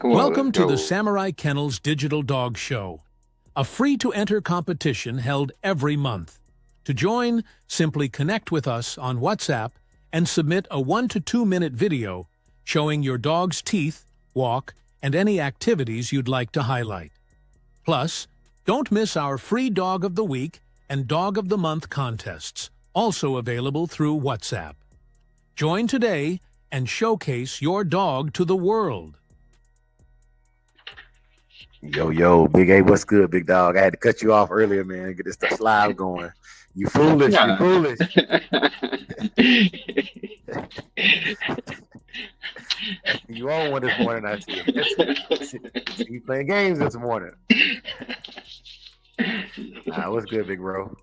Come on, let's Welcome to the go. Samurai Kennels Digital Dog Show, a free-to-enter competition held every month. To join, simply connect with us on WhatsApp and submit a 1 to 2 minute video showing your dog's teeth, walk, and any activities you'd like to highlight. Plus, don't miss our free Dog of the Week and Dog of the Month contests, also available through WhatsApp. Join today and showcase your dog to the world. Yo, Big A, what's good, big dog? I had to cut you off earlier, man. Get this stuff live going. You foolish, you Nah. foolish. You on one this morning, I see. You playing games this morning. Nah, what's good, big bro?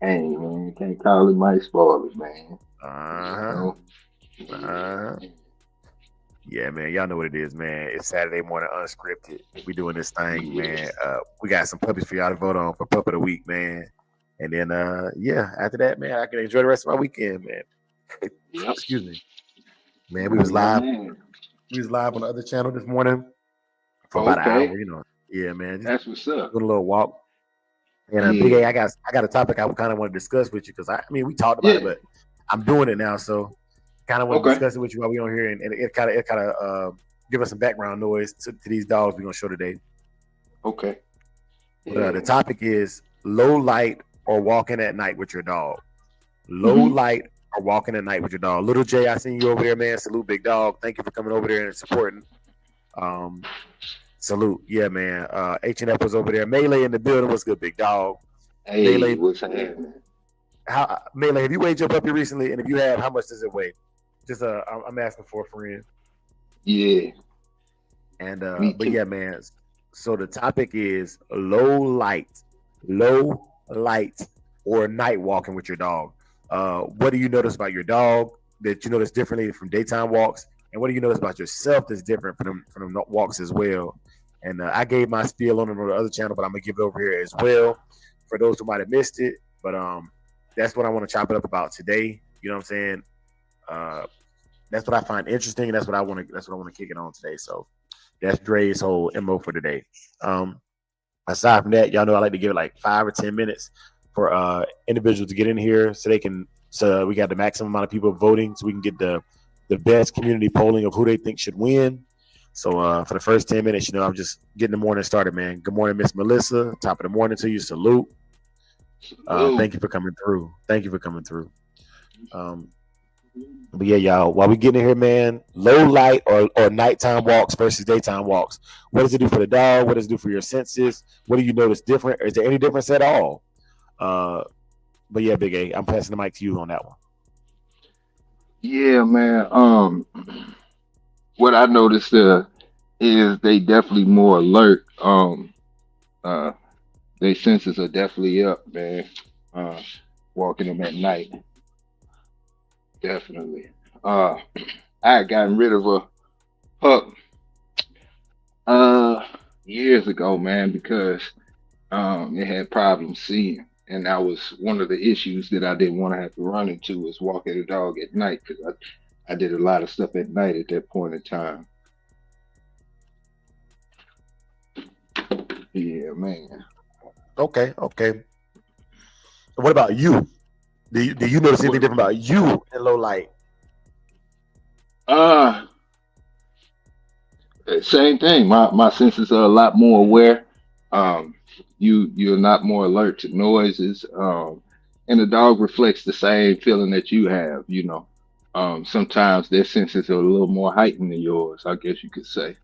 Hey, man, can't call it my spoilers, man. Uh-huh. Uh-huh. Yeah, man. Y'all know what it is, man. It's Saturday morning, unscripted. We doing this thing, man. We got some puppies for y'all to vote on for Pup of the Week, man. And then, after that, man, I can enjoy the rest of my weekend, man. Yep. Excuse me, man. We was live. Man. We was live on the other channel this morning for about an Okay. hour. You know, yeah, man. Just That's what's up. doing a little walk. And Big A, I got a topic I kind of want to discuss with you because I mean we talked about it, but I'm doing it now, so kind of want to discuss it with you while we on here, and it kind of give us some background noise to these dogs we're gonna show today. Okay. The topic is low light or walking at night with your dog. Low Mhm. light or walking at night with your dog. Little J, I seen you over there, man. Salute, big dog. Thank you for coming over there and supporting. Salute, yeah, man. H&F was over there. Melee in the building. What's good, big dog? Hey, Melee, what's happening? Melee, have you weighed your puppy recently? And if you have, how much does it weigh? Just I'm asking for a friend. Yeah. And Me but too. yeah, man. So the topic is low light or night walking with your dog. What do you notice about your dog that you notice differently from daytime walks? And what do you notice about yourself that's different from them walks as well? And I gave my spiel on the other channel, but I'm gonna give it over here as well for those who might have missed it. But that's what I want to chop it up about today. You know what I'm saying? That's what I find interesting, and that's what I want to kick it on today. So that's Dre's whole MO for today. Aside from that, y'all know I like to give it like 5 or 10 minutes for individuals to get in here so we got the maximum amount of people voting so we can get the best community polling of who they think should win. So for the first 10 minutes, I'm just getting the morning started, man. Good morning, Miss Melissa. Top of the morning to you. Salute. Thank you for coming through. But yeah, y'all, while we getting in here, man, low light or nighttime walks versus daytime walks. What does it do for the dog? What does it do for your senses? What do you notice different? Is there any difference at all? But yeah, Big A, I'm passing the mic to you on that one. Yeah, man. What I noticed is they definitely more alert. Uh, their senses are definitely up, man. Walking them at night, definitely. I had gotten rid of a pup uh years ago, man, because it had problems seeing, and that was one of the issues that I didn't want to have to run into was walking a dog at night because I did a lot of stuff at night at that point in time. Yeah, man. Okay. What about you? Do you notice anything different about you in low light? Same thing. My senses are a lot more aware. Um, you're not more alert to noises. And the dog reflects the same feeling that you have. Sometimes their senses are a little more heightened than yours. I guess you could say.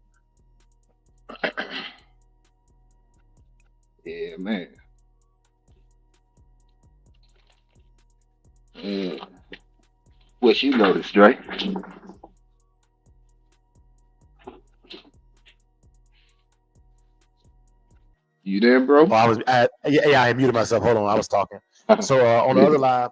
Yeah, man. Yeah. What you noticed, Dre? You there, bro? Oh, I muted myself. Hold on, I was talking. So on the other live,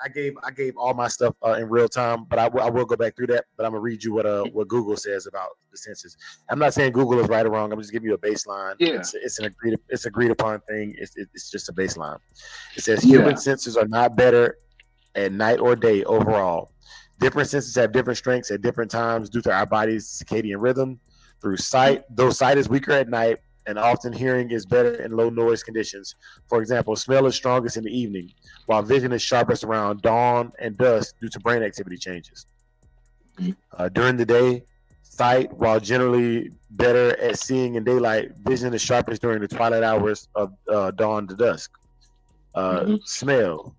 I gave all my stuff in real time, but I will go back through that. But I'm gonna read you what Google says about the senses. I'm not saying Google is right or wrong. I'm just giving you a baseline. Yeah. It's agreed upon thing. It's just a baseline. It says human senses are not better at night or day overall. Different senses have different strengths at different times due to our body's circadian rhythm. through sight, though sight is weaker at night, and often hearing is better in low noise conditions. For example, smell is strongest in the evening, while vision is sharpest around dawn and dusk due to brain activity changes. During the day, sight, while generally better at seeing in daylight, vision is sharpest during the twilight hours of dawn to dusk. Smell.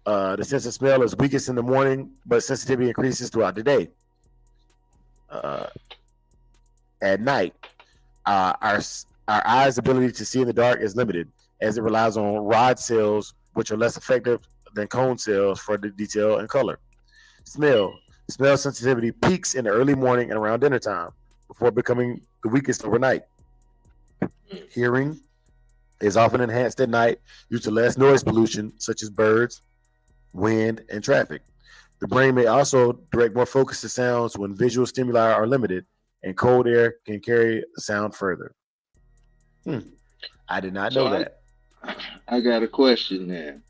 The sense of smell is weakest in the morning, but sensitivity increases throughout the day. At night, our eyes' ability to see in the dark is limited, as it relies on rod cells, which are less effective than cone cells for the detail and color. Smell. Smell sensitivity peaks in the early morning and around dinner time, before becoming the weakest overnight. Hearing is often enhanced at night due to less noise pollution, such as birds, wind, and traffic. The brain may also direct more focus to sounds when visual stimuli are limited, and cold air can carry sound further. I did not know that. I got a question there.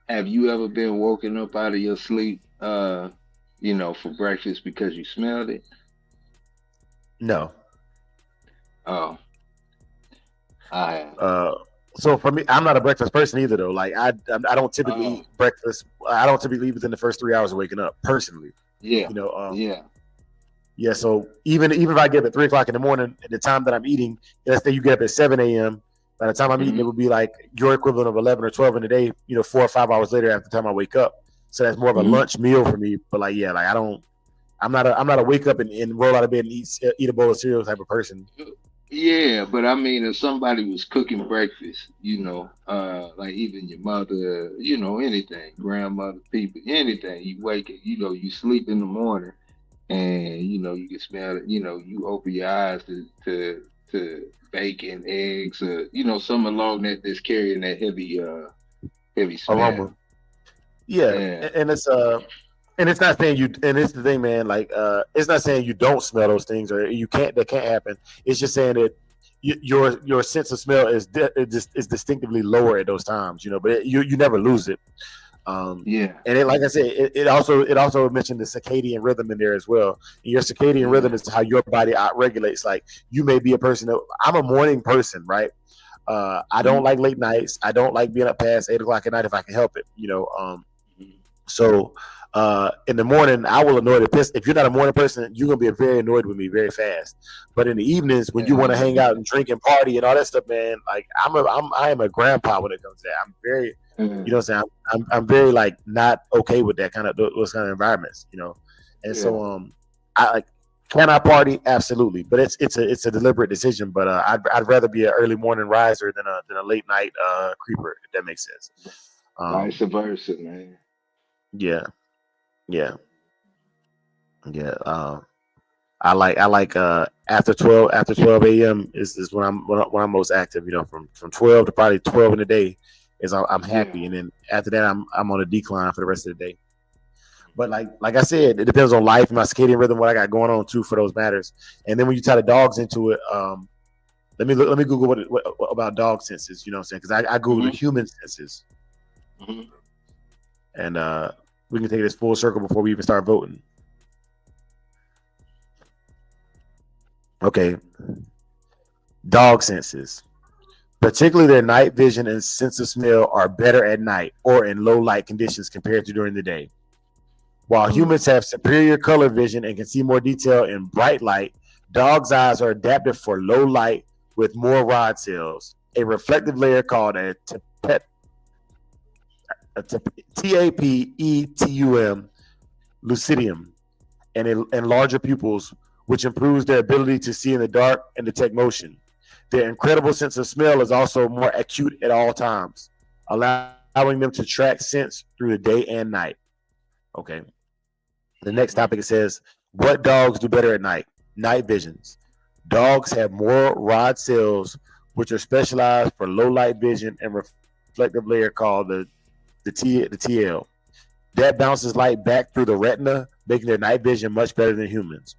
Have you ever been woken up out of your sleep, for breakfast because you smelled it? No. Oh, I have. So for me, I'm not a breakfast person either, though. Like I don't typically eat breakfast. I don't typically eat within the first 3 hours of waking up, personally. Yeah. Yeah. Yeah. So even if I get up at 3 o'clock in the morning, at the time that I'm eating, let's say you get up at 7 a.m. By the time I'm eating, it would be like your equivalent of 11 or 12 in the day. 4 or 5 hours later after the time I wake up. So that's more of a lunch meal for me. But I'm not a wake up and roll out of bed and eat a bowl of cereal type of person. Yeah, but I mean, if somebody was cooking breakfast, like even your mother, anything, grandmother, people, anything, you wake it, you sleep in the morning, and you can smell it. You open your eyes to bacon, eggs, something along that's carrying that heavy smell. Aroma. Yeah, and it's not saying you, and it's the thing, man. Like, it's not saying you don't smell those things or you can't. That can't happen. It's just saying that your sense of smell is distinctively lower at those times. But you never lose it. And like I said, it also mentioned the circadian rhythm in there as well. And your circadian rhythm is how your body regulates. Like, you may be a person that I'm a morning person, right? I don't like late nights. I don't like being up past 8 o'clock at night if I can help it. So in the morning, I will annoy the piss. If you're not a morning person, you're gonna be very annoyed with me very fast. But in the evenings, when you want to hang out and drink and party and all that stuff, man, like I am a grandpa when it comes to that. I'm very, what I'm saying, I'm very like not okay with that those kind of environments, And so can I party? Absolutely, but it's a deliberate decision. But I'd rather be an early morning riser than a late night creeper, if that makes sense. Vice versa, man. Yeah. I like after 12 a.m. is when I'm most active. From 12 to probably 12 in the day is I'm happy, and then after that I'm on a decline for the rest of the day. But like I said, it depends on life, my circadian rhythm, what I got going on too, for those matters. And then when you tie the dogs into it, let me Google what about dog senses. You know what I'm saying? Because I Googled the human senses, and we can take this full circle before we even start voting. Okay, dog senses, particularly their night vision and sense of smell, are better at night or in low light conditions compared to during the day. While humans have superior color vision and can see more detail in bright light, dogs' eyes are adapted for low light with more rod cells, a reflective layer called a tapetum lucidum, and larger pupils, which improves their ability to see in the dark and detect motion. Their incredible sense of smell is also more acute at all times, allowing them to track scents through the day and night. Okay. The next topic, it says, what dogs do better at night? Night visions. Dogs have more rod cells, which are specialized for low light vision and reflective layer called the TL. That bounces light back through the retina, making their night vision much better than humans.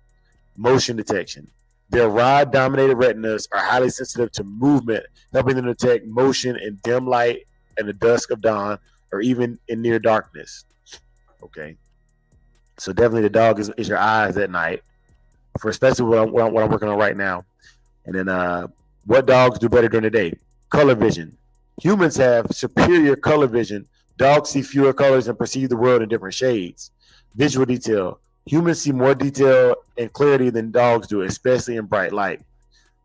Motion detection. Their rod-dominated retinas are highly sensitive to movement, helping them detect motion in dim light and the dusk of dawn, or even in near darkness. Okay. So definitely the dog is your eyes at night. for especially what I'm working on right now. And then what dogs do better during the day? Color vision. Humans have superior color vision. Dogs see fewer colors and perceive the world in different shades. Visual detail. Humans see more detail and clarity than dogs do, especially in bright light.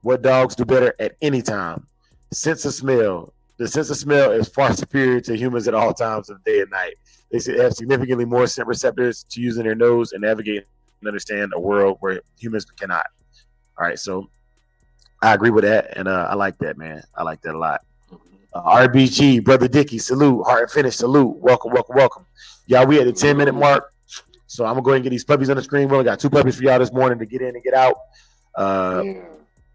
What dogs do better at any time? Sense of smell. The sense of smell is far superior to humans at all times of day and night. They have significantly more scent receptors to use in their nose and navigate and understand a world where humans cannot. All right, so I agree with that, and I like that, man. I like that a lot. RBG, Brother Dicky, salute. Heart Finish, salute. Welcome, welcome, welcome. Y'all, we at the 10-minute mark, so I'm going to go ahead and get these puppies on the screen. We only got 2 puppies for y'all this morning to get in and get out.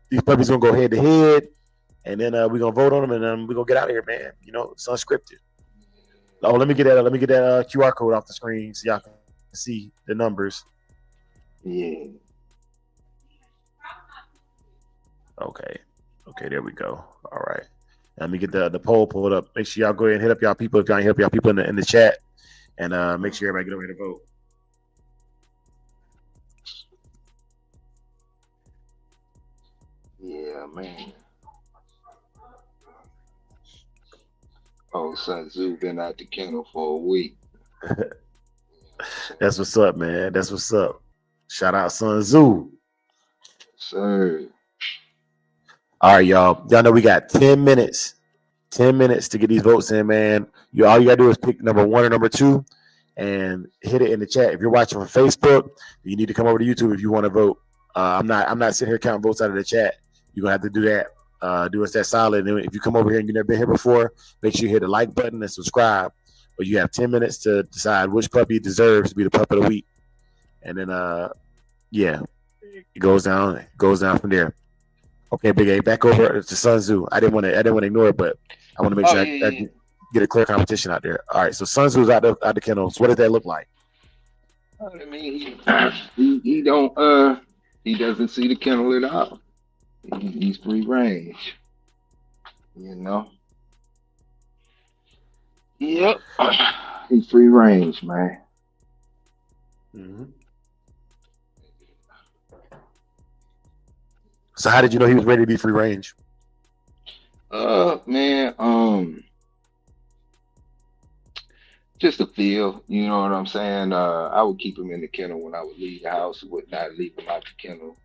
These puppies going to go head to head, and then we're going to vote on them, and then we're going to get out of here, man. You know, it's unscripted. Oh, let me get that QR code off the screen so y'all can see the numbers. Yeah. Okay, there we go. All right. Let me get the poll pulled up. Make sure y'all go ahead and hit up y'all people if y'all ain't hit up y'all people in the chat, and make sure everybody get over here to vote. Yeah, man. Oh, Sun Tzu been out the kennel for a week. That's what's up, man. That's what's up. Shout out Sun Tzu. Sir. All right, y'all. Y'all know we got 10 minutes. 10 minutes to get these votes in, man. All you gotta do is pick number 1 or number 2 and hit it in the chat. If you're watching from Facebook, you need to come over to YouTube if you want to vote. I'm not sitting here counting votes out of the chat. You're gonna have to do that. Do us that solid. And if you come over here and you've never been here before, make sure you hit the like button and subscribe. But you have 10 minutes to decide which puppy deserves to be the pup of the week. And then it goes down from there. Okay, Big A, back over to Sun Tzu. I didn't want to ignore it, but I want to make sure I get a clear competition out there. All right, so Sun Tzu's out the kennels. What does that look like? I mean, he doesn't see the kennel at all. He's free range. You know. Yep. He's free range, man. Mm-hmm. So how did you know he was ready to be free range? Man, just a feel, you know what I'm saying? I would keep him in the kennel when I would leave the house, would not leave him out the kennel.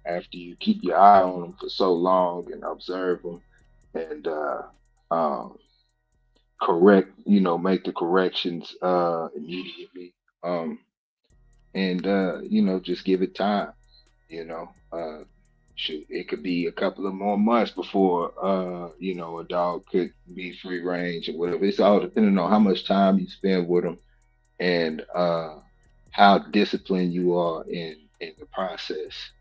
After you keep your eye on him for so long and observe him and correct, make the corrections immediately. Just give it time, shoot, it could be a couple of more months before a dog could be free range or whatever. It's all depending on how much time you spend with them and how disciplined you are in the process,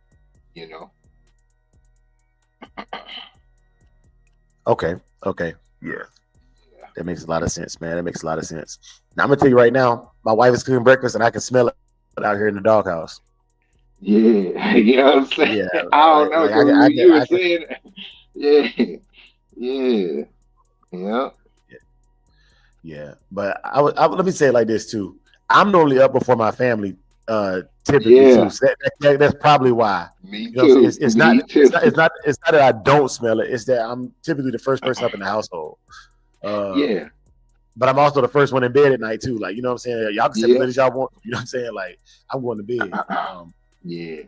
Okay. Yeah. That makes a lot of sense, man. That makes a lot of sense. Now I'm gonna tell you right now, my wife is cooking breakfast and I can smell it out here in the doghouse. Yeah, you know what I'm saying? Yeah, I don't know. You were saying, yeah. But let me say it like this too. I'm normally up before my family, typically too. So that's probably why. Me too. It's not that I don't smell it. It's that I'm typically the first person up in the household. But I'm also the first one in bed at night too. Like, you know what I'm saying? Y'all can say what y'all want. You know what I'm saying? Like, I'm going to bed. Yeah.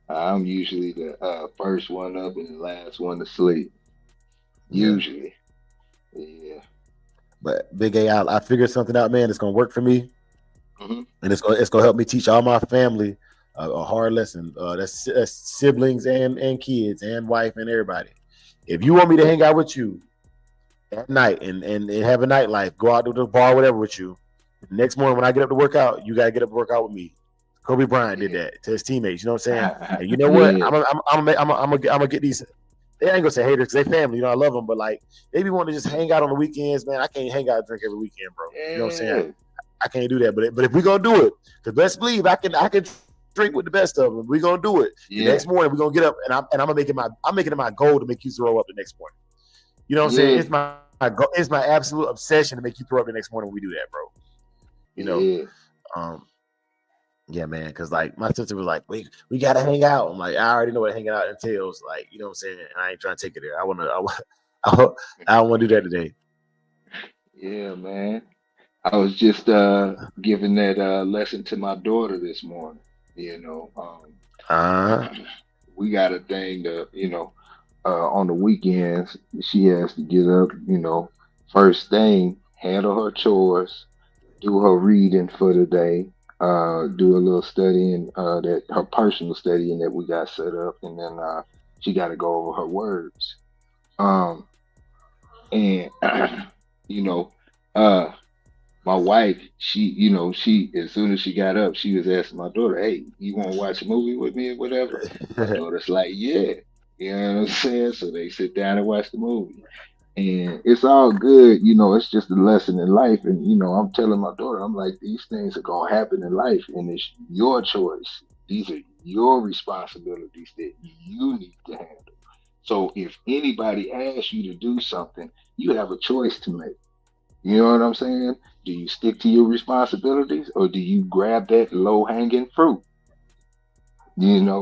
I'm usually the first one up and the last one to sleep. Usually. Yeah. But Big A, I figured something out, man. It's gonna work for me. Mm-hmm. And it's gonna help me teach all my family a hard lesson. That's siblings and kids and wife and everybody. If you want me to hang out with you at night and have a nightlife, go out to the bar, whatever with you. The next morning when I get up to work out, you gotta get up to work out with me. Kobe Bryant did that to his teammates. You know what I'm saying? And you know what? I'm gonna get these. They ain't gonna say haters because they family. You know I love them, but like they be wanting to just hang out on the weekends, man. I can't hang out and drink every weekend, bro. You know what I'm saying? I can't do that. But if we gonna do it, because best believe I can drink with the best of them. We gonna do it. The next morning we gonna get up and I'm making it my goal to make you throw up the next morning. You know what I'm saying? It's my absolute obsession to make you throw up the next morning when we do that, bro. You know. Yeah, man. Because like my sister was like, we gotta hang out. I'm like, I already know what hanging out entails. Like, you know what I'm saying? And I ain't trying to take it there. I don't want to do that today. Yeah, man. I was just giving that lesson to my daughter this morning. You know, Uh we got a thing to, on the weekends, she has to get up, first thing, handle her chores, do her reading for the day, do a little studying, that her personal studying that we got set up, and then she got to go over her words. Um, and you know, uh, my wife, she as soon as she got up, she was asking my daughter, "Hey, you want to watch a movie with me or whatever?" My daughter's like, "Yeah." You know what I'm saying? So they sit down and watch the movie. And it's all good, it's just a lesson in life. And, I'm telling my daughter, I'm like, these things are going to happen in life, and it's your choice. These are your responsibilities that you need to handle. So if anybody asks you to do something, you have a choice to make. You know what I'm saying? Do you stick to your responsibilities, or do you grab that low hanging fruit?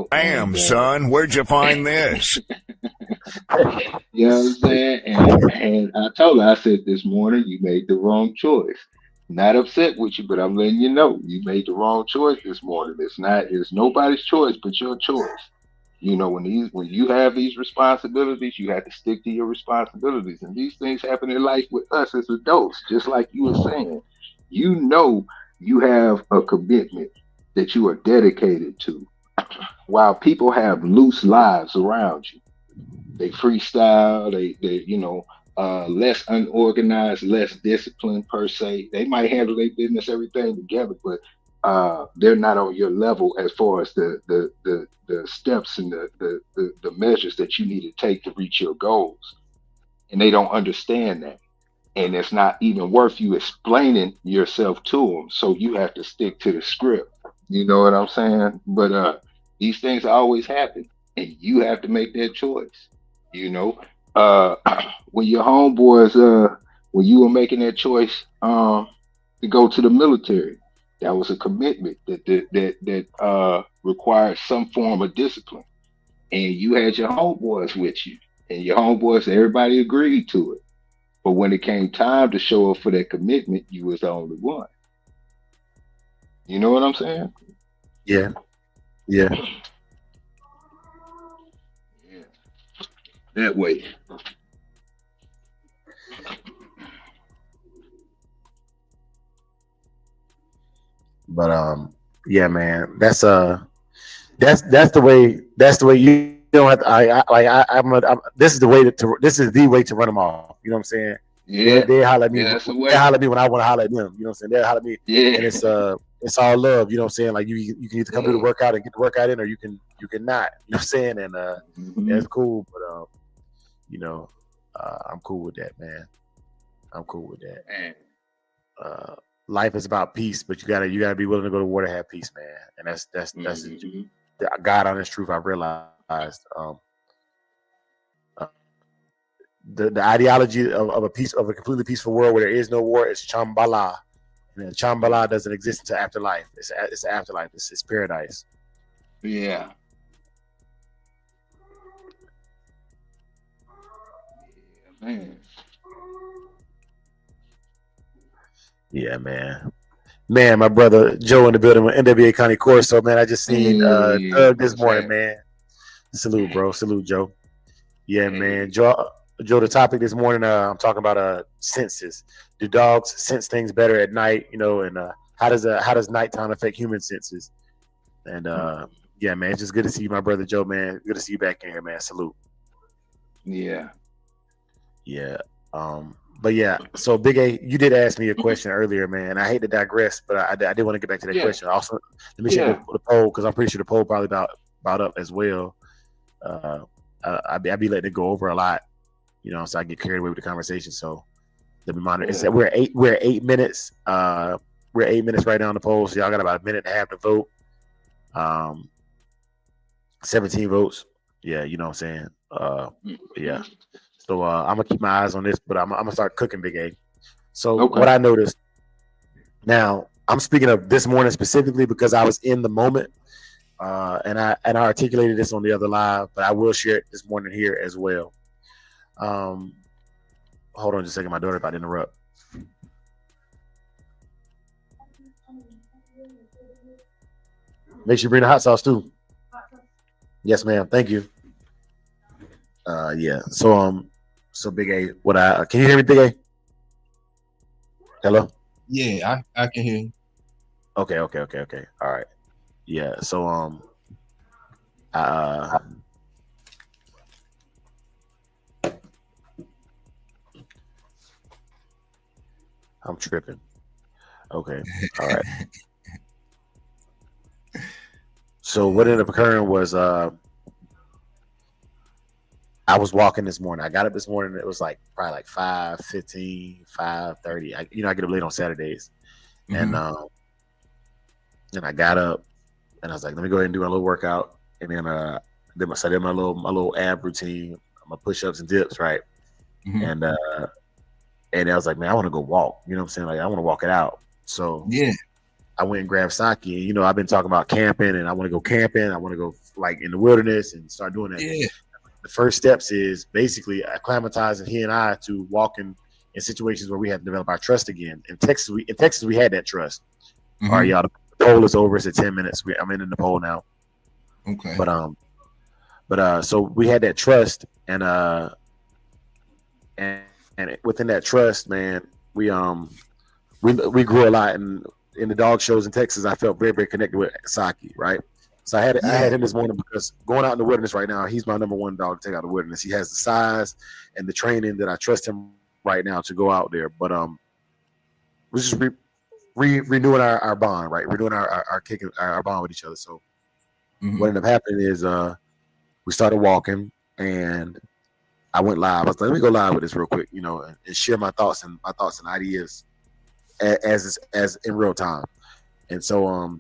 Bam, And son, where'd you find this? you know what I'm saying? And I told her, I said this morning, you made the wrong choice. Not upset with you, but I'm letting you know you made the wrong choice this morning. It's nobody's choice but your choice. When you have these responsibilities, you have to stick to your responsibilities. And these things happen in life with us as adults, just like you were saying. You know you have a commitment that you are dedicated to. While people have loose lives around you, they freestyle, less unorganized, less disciplined per se. They might handle their business, everything together, but they're not on your level as far as the steps and the measures that you need to take to reach your goals. And they don't understand that. And it's not even worth you explaining yourself to them. So you have to stick to the script. You know what I'm saying? But these things always happen, and you have to make that choice. You know, uh, when your homeboys, when you were making that choice to go to the military, that was a commitment that required some form of discipline, and you had your homeboys with you, and your homeboys, everybody agreed to it. But when it came time to show up for that commitment, you was the only one. You know what I'm saying? yeah, yeah. Yeah, that way. But yeah, man. That's the way you don't have to. This is the way this is the way to run them off. You know what I'm saying? Yeah, They holler at me. yeah, that's the They way. holler at me when I want to holler at them. You know what I'm saying? They holler at me, and Yeah, it's all love. You know what I'm saying? Like you can either come do the yeah. workout and get the workout in, or you can not. You know what I'm saying? And Hmm. that's cool. But you know, I'm cool with that, man. I'm cool with that. Man. Uh, Life is about peace, but you gotta be willing to go to war to have peace, man. And that's Hmm. the God honest truth I've realized. Uh, the ideology of a completely peaceful world where there is no war is Chambala. And Chambala doesn't exist until afterlife. It's afterlife. It's paradise. Yeah. Yeah, man. Yeah, man. Man, my brother Joe in the building with NWA County Corso, man. I just seen Hey, Doug this what's morning, happening? man. Salute, bro. Salute, Joe. Yeah, man. Hey. Joe, the topic this morning, I'm talking about senses. Do dogs sense things better at night? You know, and how does nighttime affect human senses? And yeah, man, it's just good to see you, my brother Joe, man. Good to see you back in here, man. Salute. Yeah. Yeah. But yeah, so Big A, you did ask me a question earlier, man. I hate to digress, but I did want to get back to that Yeah. question. Also, let me check Yeah. the poll because I'm pretty sure the poll probably about up as well. Uh, I be letting it go over a lot, you know, so I get carried away with the conversation. So let me monitor. It's Yeah. that we're at 8 minutes. We're 8 minutes right now on the poll, so y'all got about a minute and a half to vote. Um, 17 votes. Yeah, you know what I'm saying. Yeah. Mhm. So I'm gonna keep my eyes on this, but I'm gonna start cooking Big A. So what Okay. I noticed now, I'm speaking of this morning specifically because I was in the moment, and I articulated this on the other live, but I will share it this morning here as well. Hold on just a second, my daughter about to interrupt. Make sure you bring the hot sauce too. Yes, ma'am. Thank you. Yeah. So Big A, can you hear me, Big A? Hello? Yeah, I can hear you. Okay. All right. Yeah. So I'm tripping. Okay. All right. So what ended up occurring was I was walking this morning. I got up this morning. It was like probably like 5:15, 5:30. I get up late on Saturdays, and I got up and I was like, let me go ahead and do my little workout, and then I did my little ab routine, my push-ups and dips, right? And I was like, man, I want to go walk. You know what I'm saying? Like I want to walk it out. So Yeah. I went and grabbed Saki. I've been talking about camping, and I want to go camping. I want to go like in the wilderness and start doing that. Yeah. The first steps is basically acclimatizing he and I to walking in situations where we have to develop our trust again. In Texas, we had that trust. All right, y'all. The poll is over. It's at 10 minutes. I'm in the poll now. Okay. But so we had that trust, and within that trust, man, we grew a lot. And in the dog shows in Texas, I felt very, very connected with Saki, right? So I had him this morning because going out in the wilderness right now, he's my number one dog to take out the wilderness. He has the size and the training that I trust him right now to go out there. But we're just renewing our bond, right? Renewing our bond with each other. So what ended up happening is we started walking, and I went live. I was like, let me go live with this real quick, and share my thoughts and ideas as in real time. And so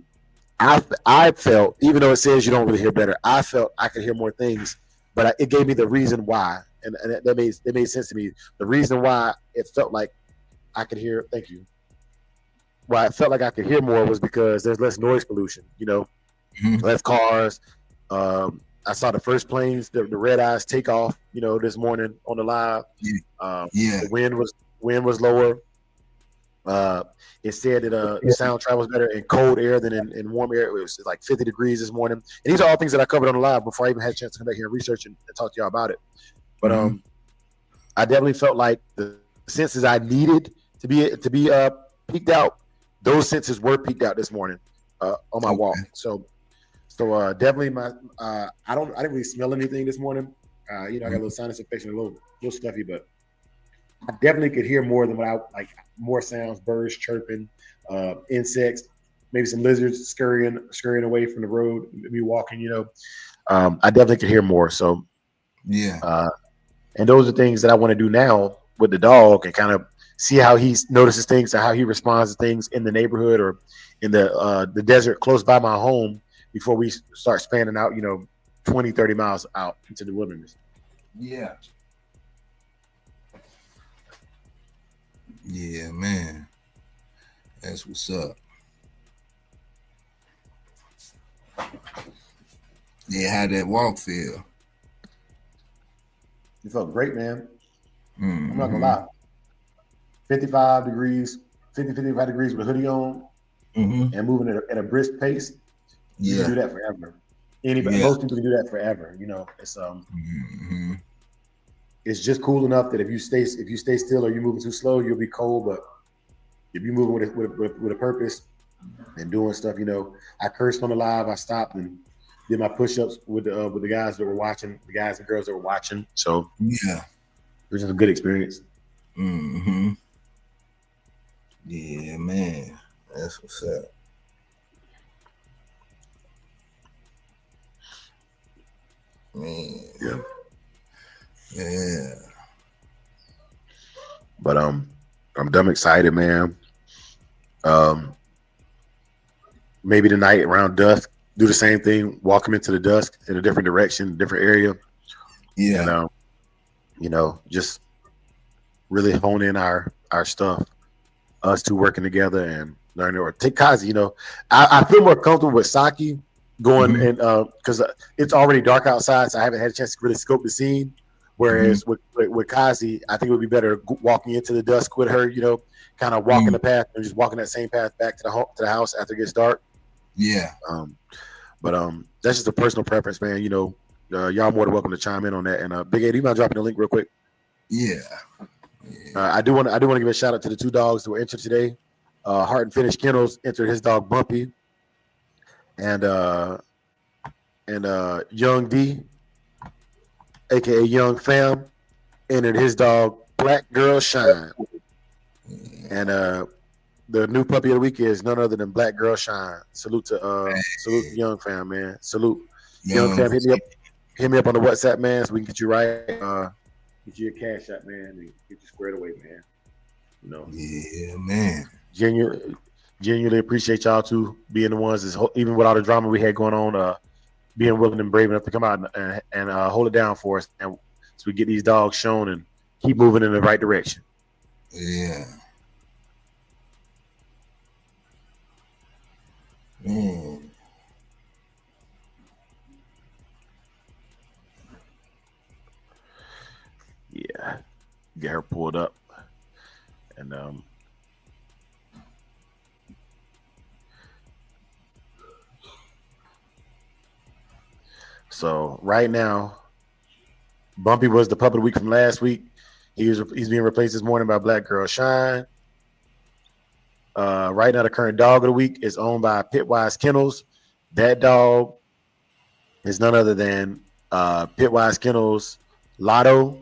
I felt, even though it says you don't really hear better, I felt I could hear more things, but it gave me the reason why, and that made sense to me. The reason why it felt like I could hear, thank you. Why I felt like I could hear more was because there's less noise pollution, less cars. I saw the first planes, the red eyes take off, this morning on the live. The wind was lower. It said that the sound travels better in cold air than in warm air. It was like 50 degrees this morning. And these are all things that I covered on the live before I even had a chance to come back here and research and talk to y'all about it. But I definitely felt like the senses I needed to be peaked out, those senses were peaked out this morning on my walk. So definitely I didn't really smell anything this morning. I got a little sinus infection, a little stuffy, but I definitely could hear more than what I like. More sounds, birds chirping, insects, maybe some lizards scurrying away from the road. Me walking, I definitely could hear more. So and those are things that I want to do now with the dog and kind of see how he notices things and how he responds to things in the neighborhood or in the desert close by my home before we start spanning out, 20, 30 miles out into the wilderness. Yeah. Yeah, man. That's what's up. Yeah, how that walk feel? It felt great, man. I'm not gonna lie. 55 degrees with a hoodie on and moving at a brisk pace. You can do that forever. Most people can do that forever. It's just cool enough that if you stay still or you're moving too slow, you'll be cold. But if you're moving with a purpose and doing stuff, I cursed on the live. I stopped and did my push-ups with the guys that were watching, the guys and girls that were watching. So it was just a good experience. Yeah, man, that's what's up. Man. Yeah. But I'm dumb excited, man. Maybe tonight around dusk, do the same thing, walk him into the dusk in a different direction, different area. Yeah. And just really hone in our stuff, us two working together and learn it, or take Kazi. You know, I feel more comfortable with Saki going and because it's already dark outside, so I haven't had a chance to really scope the scene. Whereas with Kazi, I think it would be better walking into the dusk with her. You know, kind of walking the path and just walking that same path back to the house after it gets dark. Yeah. But that's just a personal preference, man. You know, y'all more than welcome to chime in on that. And Big A, do you mind dropping the link real quick? Yeah. I do want to give a shout out to the 2 dogs that were entered today. Heart and Finish Kennels entered his dog Bumpy, and Young D, aka Young Fam, entered his dog Black Girl Shine. And the new puppy of the week is none other than Black Girl Shine. Salute to Young Fam, man. Salute Young Fam. Hit me up on the WhatsApp, man, so we can get you right. Get you your cash out, man, and get you squared away, man. You know. Yeah, man. Genuinely appreciate y'all too being the ones that's even with all the drama we had going on, being willing and brave enough to come out and hold it down for us, and so we get these dogs shown and keep moving in the right direction. Yeah. Man. Yeah, get her pulled up, and so right now, Bumpy was the pup of the week from last week. He's being replaced this morning by Black Girl Shine. Right now, the current dog of the week is owned by Pitwise Kennels. That dog is none other than Pitwise Kennels Lotto.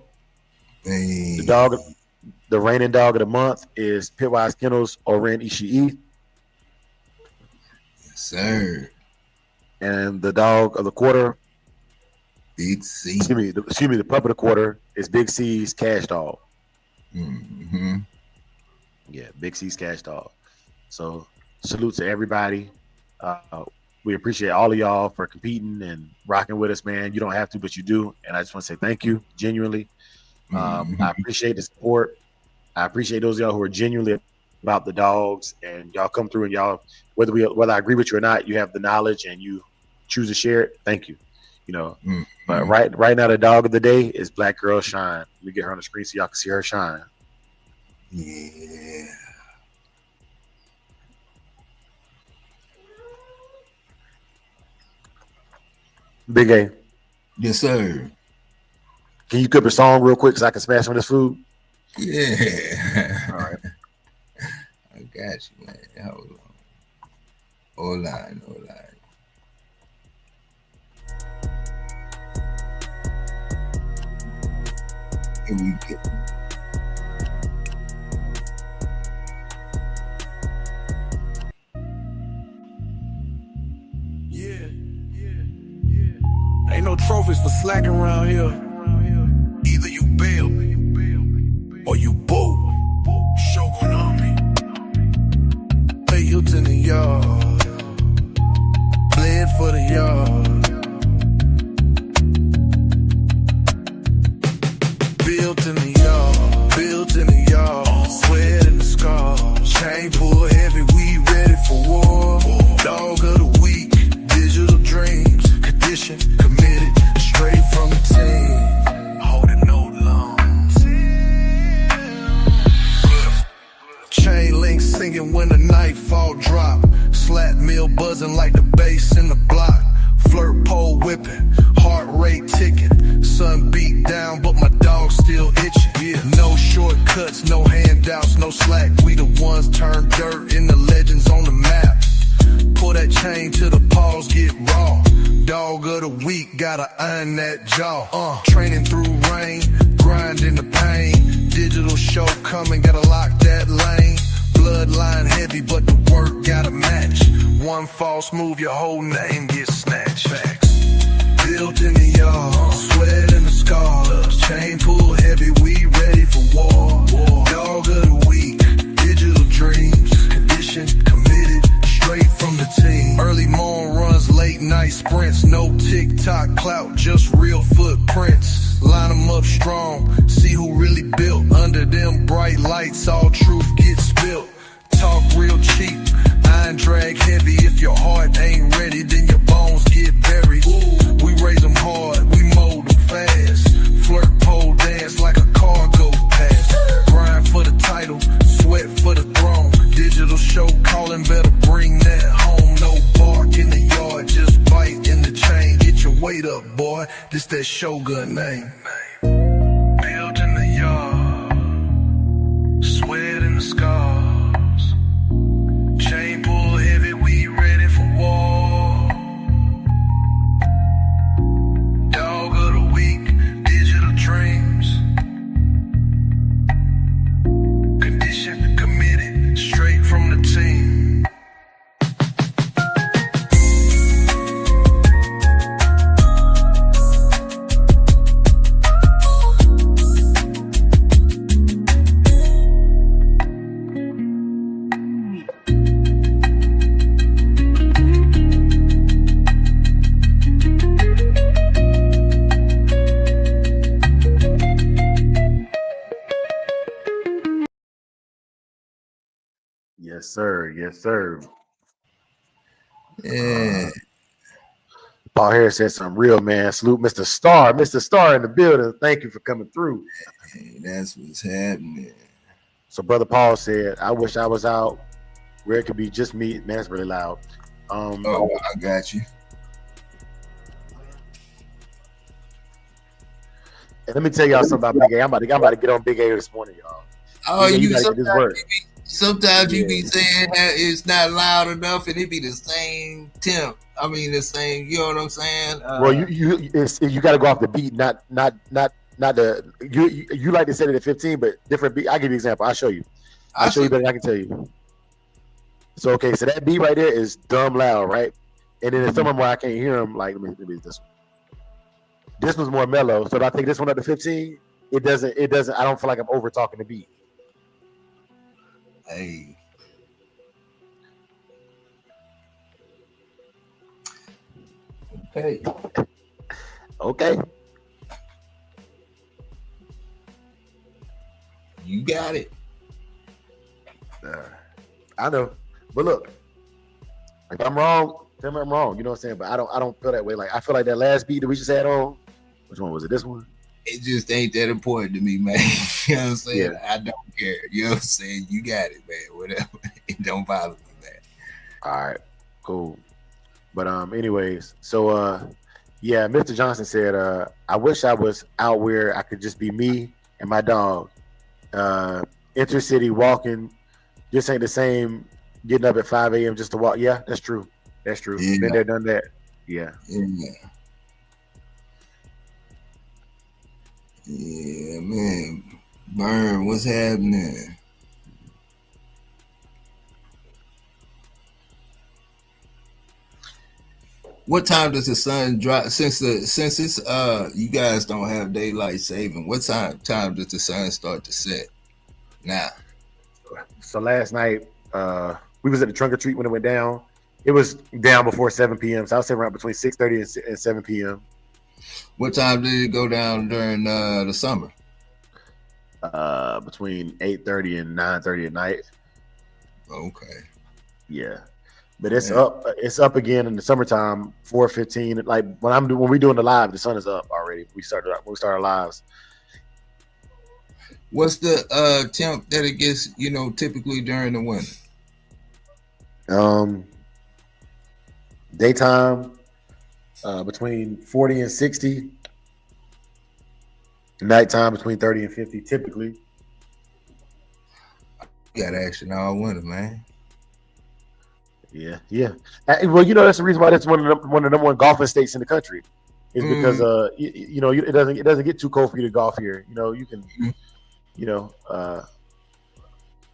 Hey. The reigning dog of the month is Pitwise Kennels Oren Ishii. Yes, sir. And the dog of the quarter, Big C. Excuse me. The pup of the quarter is Big C's Cash Dog. Mm-hmm. Yeah, Big C's Cash Dog. So salute to everybody. We appreciate all of y'all for competing and rocking with us, man. You don't have to, but you do. And I just want to say thank you, genuinely. I appreciate the support. I appreciate those of y'all who are genuinely about the dogs, and y'all come through and y'all, whether I agree with you or not, you have the knowledge and you choose to share it. Thank you. You know, but right now the dog of the day is Black Girl Shine. Let me get her on the screen so y'all can see her shine. Yeah. Big A. Yes, sir. Can you cook a song real quick so I can smash some of this food? Yeah. All right. I got you, man. Hold on. Here we go. Ain't no trophies for slacking around here. Either you bail or you boo. Shogun on me. Play Hilton in the yard. Bled for the yard. Built in the yard. Built in the yard. Sweat in the scars. Chain pull heavy. We ready for war. Dog of the week. Digital dreams. Condition. Committed. Straight from the team. Holding no loans. Chain link singing when the nightfall drop. Slap mill buzzing like the bass in the block. Flirt pole whipping. Heart rate ticking. Sun beat down, but my dog still itching. Yeah, no shortcuts, no handouts, no slack. We the ones turn dirt in the legends on the map. Pull that chain till the paws get raw. Dog of the week, gotta iron that jaw. Training through rain, grinding the pain. Digital show coming, gotta lock that lane. Bloodline heavy, but the work gotta match. One false move, your whole name gets snatched. Facts. Built in the yard, sweat in the scars. Chain pull heavy, we ready for war. Dog of the week, digital dreams. Condition, committed, straight from the team. Early morning runs, late night sprints. No TikTok clout, just real footprints. Line them up strong, see who really built. Under them bright lights, all truth gets spilt. Talk real cheap, Shogun name. Built in the yard, sweat in the scars. Chain pull heavy, we ready for war. Dog of the week, digital dreams. Condition committed, straight from the team. Yes, sir. Yes, sir. Yeah. Paul Harris said something real, man. Salute Mr. Star. Mr. Star in the building. Thank you for coming through. Hey, that's what's happening. So Brother Paul said, I wish I was out where it could be just me. Man, it's really loud. Oh, I got you. And let me tell y'all something about Big A. I'm about to get on Big A this morning, y'all. Oh, you gotta get this work. Sometimes you be saying that it's not loud enough, and it be the same temp. I mean, the same. You know what I'm saying? Well, you got to go off the beat, not the you like to set it at 15, but different beat. I'll give you an example. I'll show you. I'll show you better than I can tell you. So okay, so that beat right there is dumb loud, right? And then there's some of them where I can't hear them. Like let me this one. This one's more mellow. So if I take this one up to 15, it doesn't. I don't feel like I'm over talking the beat. Hey. Okay. Okay. You got it. I know, but look, if I'm wrong, tell me I'm wrong. You know what I'm saying? But I don't feel that way. Like I feel like that last beat that we just had on. Which one was it? This one? It just ain't that important to me, man. You know what I'm saying? Yeah. I don't care. You know what I'm saying? You got it, man. Whatever. It don't bother me, man. All right, cool. But anyways, so yeah, Mr. Johnson said, I wish I was out where I could just be me and my dog. Intercity walking just ain't the same. Getting up at 5 a.m. just to walk. Yeah, that's true. That's true. Yeah. Been there, done that. Yeah. Yeah, man. Burn, what's happening? What time does the sun drop? Since it's you guys don't have daylight saving, what time does the sun start to set? Now. So last night, we was at the trunk or treat when it went down. It was down before 7 p.m. So I would say around between 6:30 and 7 p.m. What time did it go down during the summer? Between 8:30 and 9:30 at night. Okay. Yeah. But it's up. It's up again in the summertime, 4:15. Like when we're doing the live, the sun is up already. We start our lives. What's the temp that it gets, typically during the winter? Daytime between 40 and 60. Nighttime between 30 and 50 typically. You got action all winter, man. Yeah. Well, that's the reason why that's one of the number one golfing states in the country. Is because it doesn't get too cold for you to golf here. You can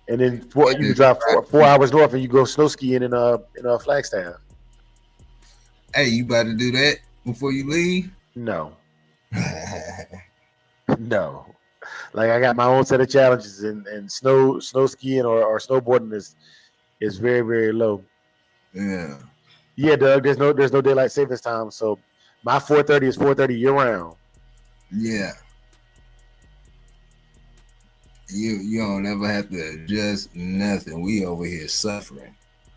and then you can drive 4 hours north and you go snow skiing in Flagstaff. Hey, you about to do that before you leave? No. No. Like I got my own set of challenges and snow skiing or snowboarding is very, very low. Yeah. Yeah, Doug, there's no daylight savings time. So my 4:30 is 4:30 year round. Yeah. You don't ever have to adjust nothing. We over here suffering.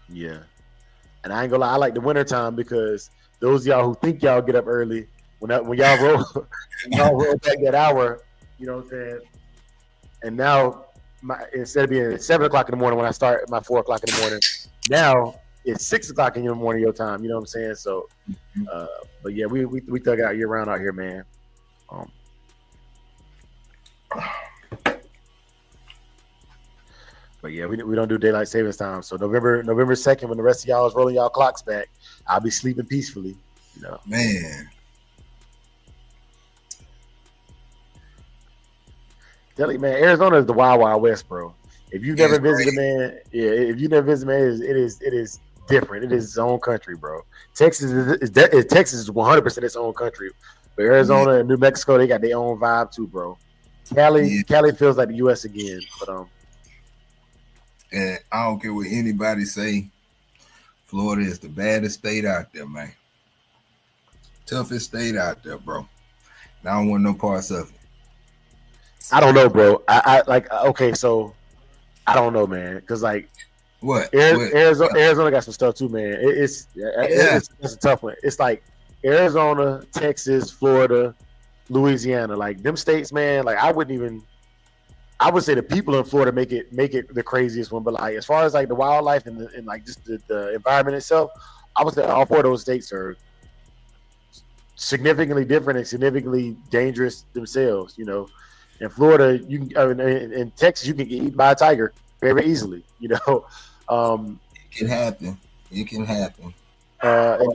Yeah. And I ain't gonna lie, I like the winter time because those of y'all who think y'all get up early, when y'all roll back that hour, you know what I'm saying? And now instead of being at 7 o'clock in the morning when I start my 4 o'clock in the morning, now it's 6 o'clock in the morning your time, you know what I'm saying? So but yeah, we thug out year round out here, man. But yeah, we don't do daylight savings time. So November 2nd, when the rest of y'all is rolling y'all clocks back, I'll be sleeping peacefully. You know, Man, tell you, man, Arizona is the wild, wild west, bro. If you've never It's visited, man, yeah, if you never visited, man, it is different. It is its own country, bro. Texas is 100% its own country, but Arizona and New Mexico, they got their own vibe too, bro. Cali feels like the U.S. again, but and I don't care what anybody say. Florida is the baddest state out there, man. Toughest state out there, bro. And I don't want no parts of it. I don't know, bro. I like okay, so I don't know, man, because like What? Arizona got some stuff too, man. It's a tough one. It's like Arizona, Texas, Florida, Louisiana, like them states, man. Like I would say the people in Florida make it the craziest one, but like as far as like the wildlife and like just the environment itself, I would say all four of those states are significantly different and significantly dangerous themselves. You know, in Florida, you can in Texas, you can get eaten by a tiger very easily. You know, It can happen. It can happen.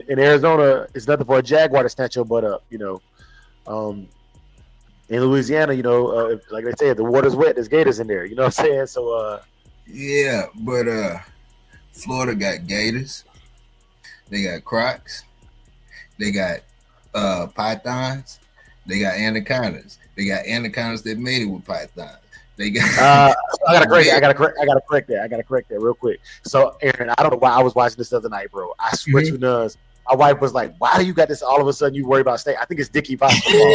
in Arizona, it's nothing for a jaguar to snatch your butt up. You know, in Louisiana, you know, like they say, if the water's wet, there's gators in there. You know what I'm saying? So, Yeah, but Florida got gators. They got crocs. They got pythons. They got anacondas. They got anacondas that made it with pythons. They got. I gotta correct that real quick. So, Aaron, I don't know why I was watching this the other night, bro. I swear to nuns. My wife was like, "Why do you got this? All of a sudden, you worry about snake?" I think it's Dickie basketball.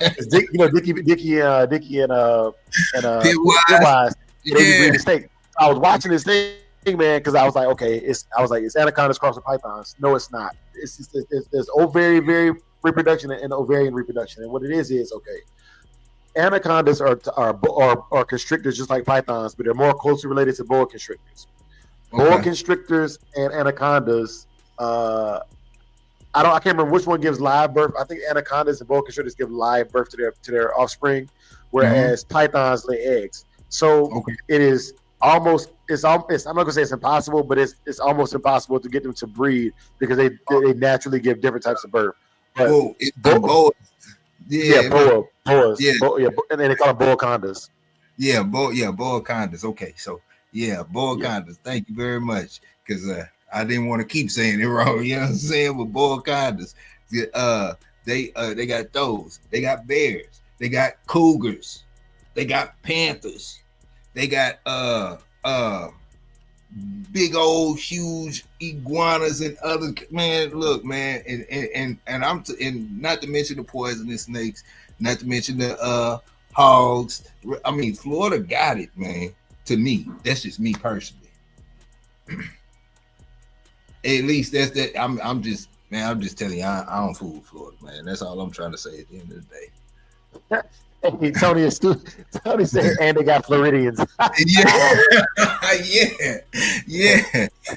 Dickie and Pitwise. They breed the snake. I was watching this thing, man, because I was like, okay, it's anacondas crossing pythons. No, it's not. It's ovarian reproduction and ovarian reproduction, and what it is okay. Anacondas are constrictors just like pythons, but they're more closely related to boa constrictors. Boa constrictors and anacondas. I can't remember which one gives live birth. I think anacondas and boa constrictors give live birth to their offspring, whereas pythons lay eggs. So it is almost I'm not gonna say it's impossible, but it's almost impossible to get them to breed because they naturally give different types of birth. But boas. Boas. Yeah, and then they call them boa condas. Boa condas. Okay, so boa condas. Thank you very much, because I didn't want to keep saying it wrong. You know what I'm saying? With boa condas, they got those. They got bears. They got cougars. They got panthers. They got big old huge iguanas and other, man. Look, man, and and not to mention the poisonous snakes, not to mention the hogs. I mean, Florida got it, man. To me, that's just me personally. At least that's that. I'm just telling you, I don't fool with Florida, man. That's all I'm trying to say at the end of the day. Hey, Tony said, and they got Floridians.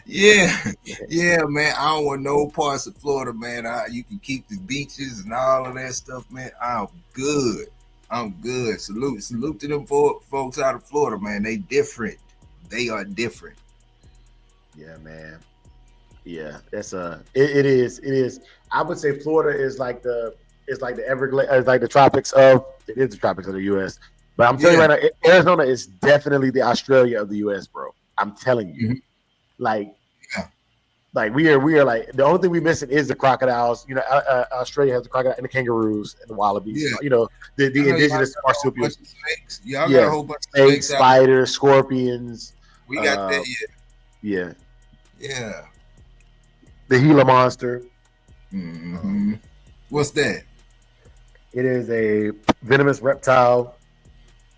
yeah, man. I don't want no parts of Florida, man. You can keep the beaches and all of that stuff, man. I'm good. Salute to them folks out of Florida, man. They different. They are different. Yeah, man. Yeah, that's it is. I would say Florida is like the Everglades, like the tropics of the U.S. But I'm telling you right now, Arizona is definitely the Australia of the U.S., bro. I'm telling you, like we are like the only thing we missing is the crocodiles. You know, Australia has the crocodile and the kangaroos and the wallabies. Yeah. You know, the indigenous marsupials. Y'all got a whole bunch of snakes, spiders, scorpions. We got that. Yeah. The Gila monster. Mm-hmm. What's that? It is a venomous reptile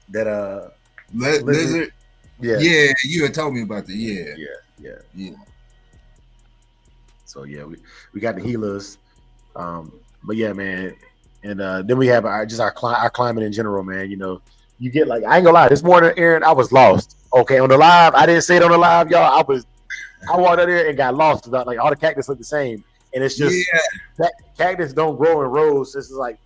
that lizard. Yeah, you had told me about that. Yeah. So we got the Gilas, but yeah, man, and then we have our climate in general, man. You know, you get like, I ain't gonna lie, this morning, Aaron, I was lost. Okay, on the live, I didn't say it on the live, y'all. I walked out there and got lost. Like all the cactus look the same, and it's just cactus don't grow in rows. This is like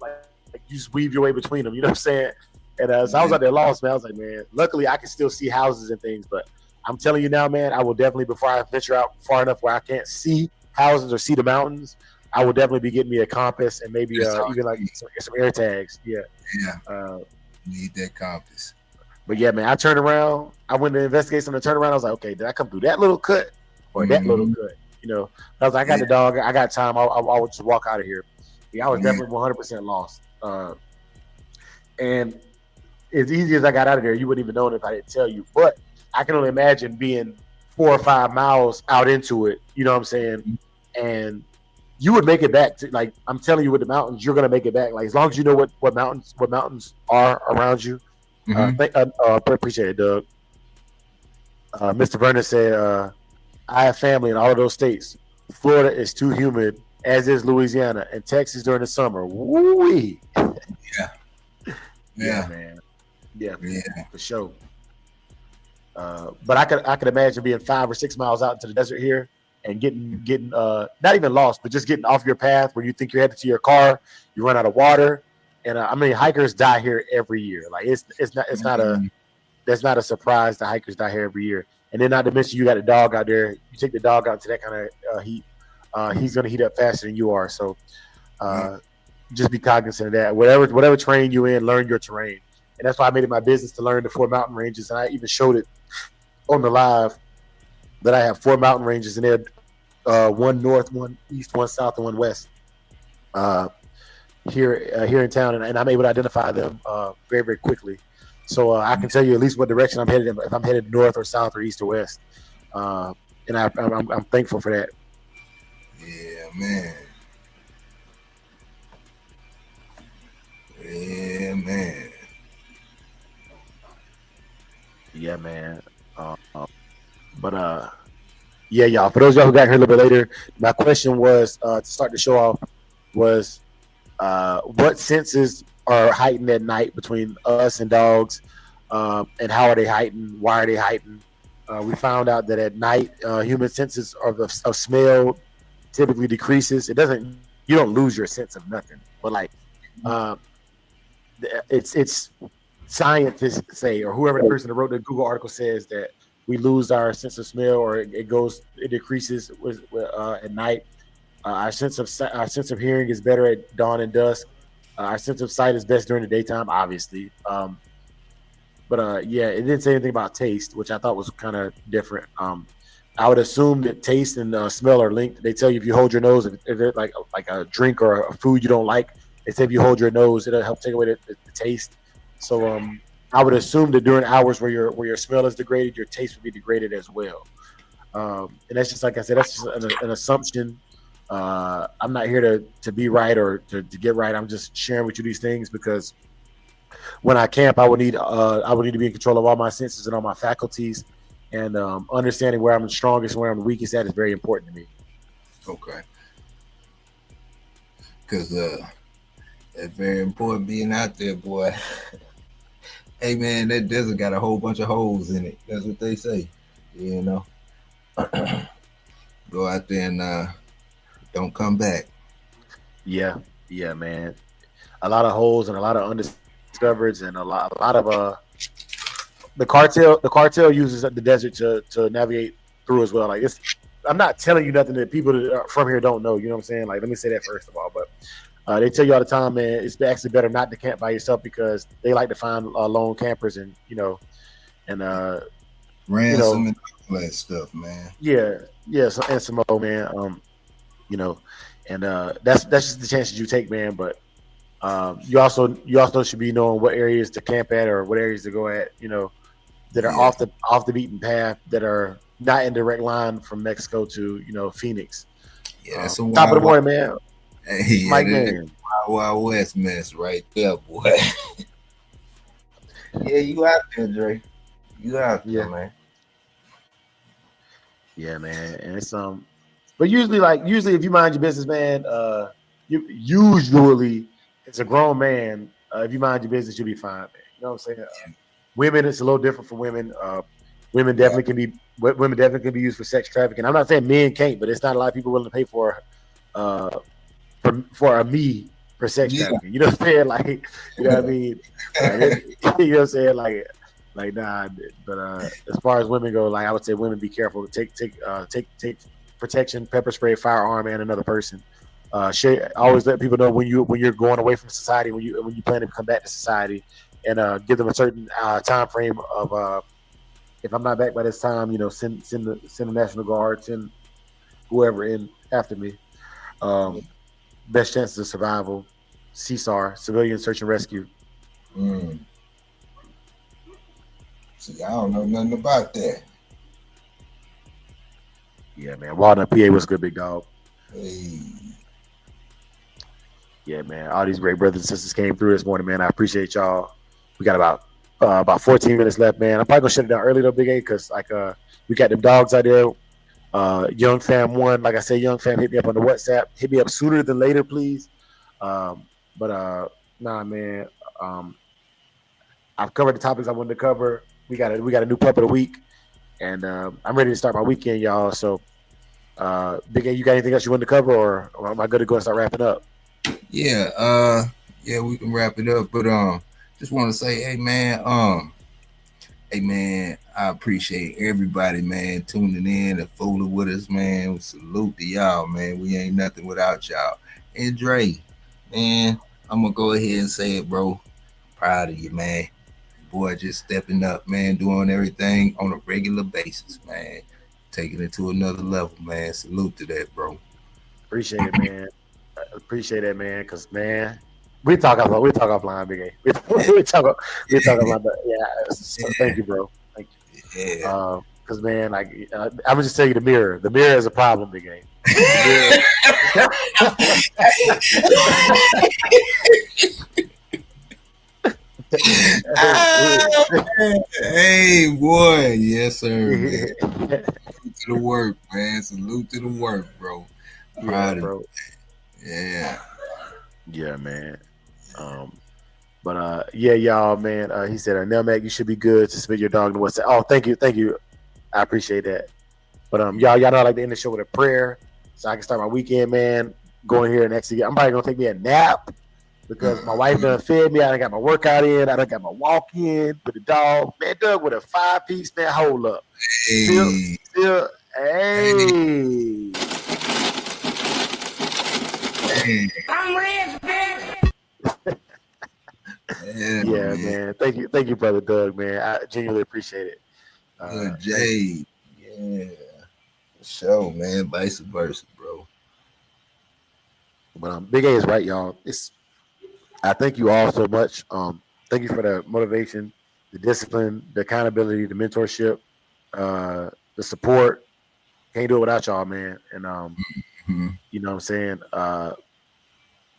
you just weave your way between them. You know what I'm saying? And so I was out there lost, man. I was like, man, luckily I can still see houses and things, but I'm telling you now, man, I will definitely, before I venture out far enough where I can't see houses or see the mountains, I will definitely be getting me a compass and maybe even like some air tags. Yeah. Yeah. Need that compass. But yeah, man, I turned around. I went to investigate some of the turnaround. I was like, okay, did I come through that little cut or that little cut? You know, I was like, I got the dog. I got time. I would just walk out of here. Yeah, I was definitely 100% lost. And as easy as I got out of there, you wouldn't even know it if I didn't tell you. But I can only imagine being 4 or 5 miles out into it. You know what I'm saying? And you would make it back to, like, I'm telling you, with the mountains, you're gonna make it back. Like, as long as you know what mountains are around you. Appreciate it, Doug. Mr. Vernon said, I have family in all of those states. Florida is too humid, as is Louisiana, and Texas during the summer. Woo-wee. Yeah, man. Yeah, for sure. But I could imagine being 5 or 6 miles out into the desert here and getting not even lost, but just getting off your path where you think you're headed to your car, you run out of water. And I mean, hikers die here every year. Like that's not a surprise that hikers die here every year. And then not to mention you got a dog out there. You take the dog out into that kind of heat, he's gonna heat up faster than you are. So just be cognizant of that. Whatever terrain you're in, learn your terrain. And that's why I made it my business to learn the 4 mountain ranges. And I even showed it on the live that I have 4 mountain ranges, and they're 1 north, 1 east, 1 south, and 1 west. Here in town, and I'm able to identify them very, very quickly. So I can tell you at least what direction I'm headed in, if I'm headed north or south or east or west. And I'm thankful for that. Yeah, man. Yeah, man. Yeah, man. Yeah, y'all. For those of y'all who got here a little bit later, my question was to start the show off was what senses are heightened at night between us and dogs, and how are they heightened? Why are they heightened? We found out that at night, human senses of smell typically decreases. You don't lose your sense of nothing, but like it's scientists say, or whoever the person that wrote the Google article says that we lose our sense of smell, or it decreases at night. Our sense of hearing is better at dawn and dusk. Our sense of sight is best during the daytime, obviously. But yeah, it didn't say anything about taste, which I thought was kind of different. I would assume that taste and smell are linked. They tell you if you hold your nose, if it's like a drink or a food you don't like, they say if you hold your nose, it'll help take away the taste. So I would assume that during hours where your smell is degraded, your taste would be degraded as well. And that's just, like I said, that's just an assumption. I'm not here to be right or to get right. I'm just sharing with you these things because when I camp, I would need to be in control of all my senses and all my faculties, and understanding where I'm the strongest and where I'm the weakest at is very important to me. Okay. Because it's very important being out there, boy. Hey, man, that desert got a whole bunch of holes in it. That's what they say, you know. Go out there and don't come back. Yeah, man. A lot of holes and a lot of undiscovereds, and a lot of the cartel uses the desert to navigate through as well. Like, I'm not telling you nothing that people that are from here don't know. You know what I'm saying? Like, let me say that first of all. But they tell you all the time, man, it's actually better not to camp by yourself because they like to find lone campers and ransom and all that stuff, man. Yeah, so, and some more, man. And that's just the chances you take, man. But you also should be knowing what areas to camp at or what areas to go at, that are off the beaten path, that are not in direct line from Mexico to Phoenix. Yeah, that's top of the morning, man. Hey, Mike Man. Wild West mess right there, boy. Yeah, you out there, Dre. You out there, man. Yeah, man. And it's but usually if you mind your business, man, usually it's a grown man. If you mind your business, you'll be fine, man. You know what I'm saying? Women, it's a little different for women. Women definitely can be used for sex trafficking. I'm not saying men can't, but it's not a lot of people willing to pay for a me for sex trafficking. You know what I'm saying? Like, you know what I mean? You know what I'm saying? Like Like nah, but as far as women go, like I would say, women be careful. Take protection, pepper spray, firearm, and another person. Always let people know when you're going away from society, when you plan to come back to society, and give them a certain time frame of if I'm not back by this time, send the National Guard, send whoever in after me. Best chances of survival, CSAR, Civilian Search and Rescue. See, I don't know nothing about that. Yeah, man. Walnut, PA was good, big dog. Hey. Yeah, man. All these great brothers and sisters came through this morning, man. I appreciate y'all. We got about 14 minutes left, man. I'm probably gonna shut it down early though, Big A, because we got them dogs out there. Young Fam 1, like I said, Young Fam hit me up on the WhatsApp. Hit me up sooner than later, please. Nah, man. I've covered the topics I wanted to cover. We got a new pup of the week, and I'm ready to start my weekend, y'all. So, Big A, you got anything else you want to cover, or am I good to go and start wrapping up? Yeah, we can wrap it up, but just want to say, hey man, I appreciate everybody, man, tuning in and fooling with us, man. We salute to y'all, man. We ain't nothing without y'all. And Dre, man, I'm gonna go ahead and say it, bro. Proud of you, man. Boy, just stepping up, man, doing everything on a regular basis, man. Taking it to another level, man. Salute to that, bro. Appreciate it, man. Appreciate that, man. Cause man, we talk offline, Big A. We talk offline. But yeah, so thank you, bro. Thank you. Yeah. Cause man, like I'm gonna just tell you the mirror. The mirror is a problem, Big A. Hey, boy. Yes, sir, man. Salute to the work, man. Salute to the work, bro. Proud of bro. Yeah. Yeah, man. Yeah, y'all, man. He said, Nelmac, you should be good to submit your dog to WhatsApp. Oh, thank you. I appreciate that. But y'all know I like to end the show with a prayer, so I can start my weekend, man. Going here and actually, I'm probably gonna take me a nap because my wife done fed me. I done got my workout in. I done got my walk in with the dog. Man, Doug with a 5-piece, man. Hold up. Hey. Still, hey. I'm rich, bitch. Yeah, man. Thank you, brother Doug, man. I genuinely appreciate it. Jay. Yeah. For sure, man. Vice versa, bro. But Big A is right, y'all. I thank you all so much. Thank you for the motivation, the discipline, the accountability, the mentorship, the support. Can't do it without y'all, man. And you know what I'm saying? I'm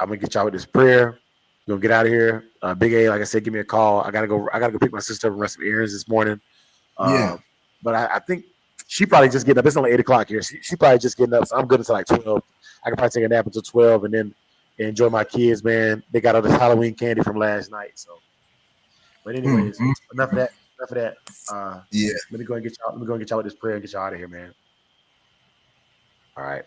gonna get y'all with this prayer. We're gonna get out of here. Big A, like I said, give me a call. I gotta go pick my sister up and run some errands this morning. But I think she probably just getting up. It's only 8:00 here. She probably just getting up. So I'm good until like 12. I can probably take a nap until 12 and then enjoy my kids, man. They got all this Halloween candy from last night. So, but anyways, enough of that. Let me go and get y'all with this prayer and get y'all out of here, man. All right.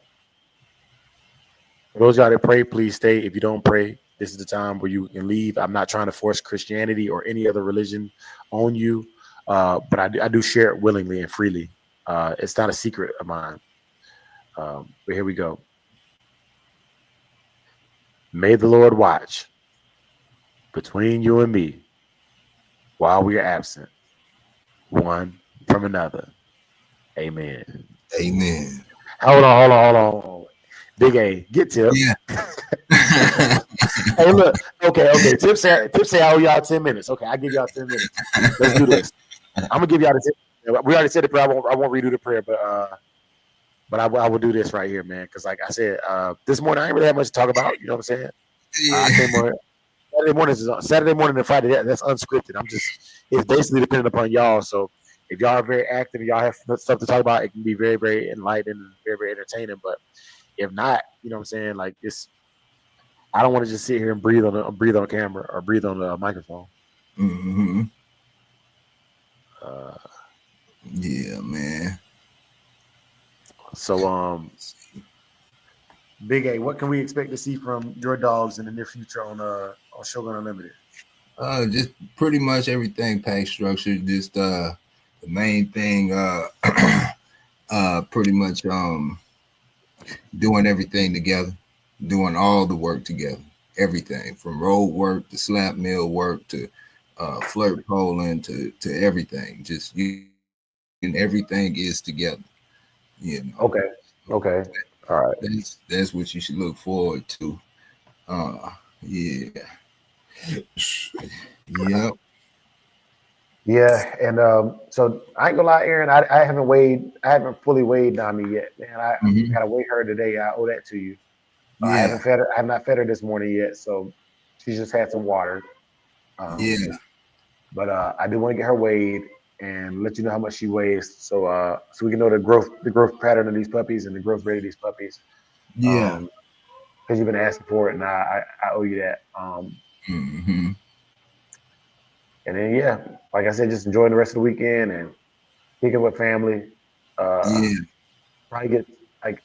For those of y'all that pray, please stay. If you don't pray, this is the time where you can leave. I'm not trying to force Christianity or any other religion on you, but I do share it willingly and freely. It's not a secret of mine. But here we go. May the Lord watch between you and me while we are absent, one from another. Amen. Amen. Hold on. Big A, get Tip. Yeah. Hey, look. Okay. Tip say I owe y'all 10 minutes. Okay, I give y'all 10 minutes. Let's do this. I'm gonna give y'all the 10. We already said the prayer. I won't redo the prayer, but I will do this right here, man. Because like I said, this morning I ain't really have much to talk about. You know what I'm saying? Saturday morning and Friday. That's unscripted. It's basically dependent upon y'all. So if y'all are very active and y'all have stuff to talk about, it can be very, very enlightening and very, very entertaining. But if not, you know what I'm saying? Like this, I don't want to just sit here and breathe on camera or breathe on the microphone. Mm-hmm. Yeah, man. So, Big A, what can we expect to see from your dogs in the near future on Shogun Unlimited? Just pretty much everything pack structure. Just the main thing, pretty much doing everything together, doing all the work together, everything from road work to slap mill work to flirt polling to everything. Just you and everything is together. You know. Okay. Okay. All right. That's what you should look forward to. Yeah. Yep. Yeah, and so I ain't gonna lie, Aaron. I haven't fully weighed Nami yet, man. I Mhm. gotta weigh her today. I owe that to you. I Yeah. haven't fed her. I have not fed her this morning yet, so she's just had some water. Yeah. But I do want to get her weighed and let you know how much she weighs, so we can know the growth pattern of these puppies and the growth rate of these puppies. Yeah. Because you've been asking for it, and I owe you that. Hmm. And then yeah, like I said, just enjoying the rest of the weekend and kicking with family. Yeah. Probably get like